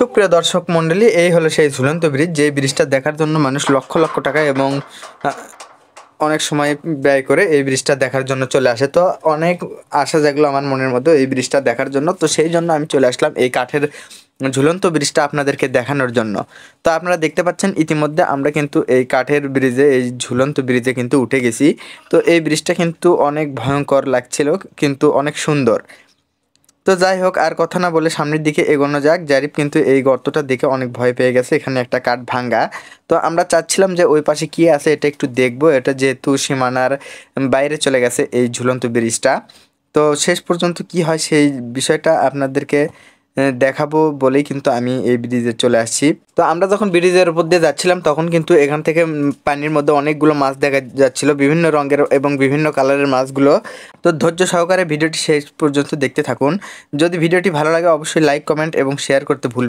সুপ্রিয় দর্শক মণ্ডলী, এই হলো সেই ঝুলন্ত ব্রিজ, যে ব্রিজটা দেখার জন্য মানুষ লক্ষ লক্ষ টাকা এবং অনেক সময় ব্যয় করে এই ব্রিজটা দেখার জন্য চলে আসে। তো অনেক আশা জাগলো আমার মনের মধ্যে এই ব্রিজটা দেখার জন্য। তো সেই জন্য আমি চলে আসলাম এই কাঠের ঝুলন্ত ব্রিজটা আপনাদেরকে দেখানোর জন্য। তো আপনারা দেখতে পাচ্ছেন ইতিমধ্যে আমরা কিন্তু এই কাঠের ব্রিজে, এই ঝুলন্ত ব্রিজে কিন্তু উঠে গেছি। তো এই ব্রিজটা কিন্তু অনেক ভয়ঙ্কর লাগছিল, কিন্তু অনেক সুন্দর। তো যাই হোক, আর কথা না বলে সামনের দিকে এগোনো যাক। জারিফ কিন্তু এই গর্তটা দেখে অনেক ভয় পেয়ে গেছে, এখানে একটা কাঠ ভাঙ্গা। তো আমরা চাচ্ছিলাম যে ওই পাশে কি আছে এটা একটু দেখবো, এটা যেহেতু সীমানার বাইরে চলে গেছে এই ঝুলন্ত ব্রিজটা। তো শেষ পর্যন্ত কি হয় সেই বিষয়টা আপনাদেরকে দেখাবো বলেই কিন্তু আমি এই ব্রিজে চলে আসছি। তো আমরা যখন ব্রিজের উপর দিয়ে যাচ্ছিলাম তখন কিন্তু এখান থেকে পানির মধ্যে অনেকগুলো মাছ দেখা যাচ্ছিল, বিভিন্ন রঙের এবং বিভিন্ন কালারের মাছগুলো। তো ধৈর্য সহকারে ভিডিওটি শেষ পর্যন্ত দেখতে থাকুন। যদি ভিডিওটি ভালো লাগে অবশ্যই লাইক, কমেন্ট এবং শেয়ার করতে ভুলবেন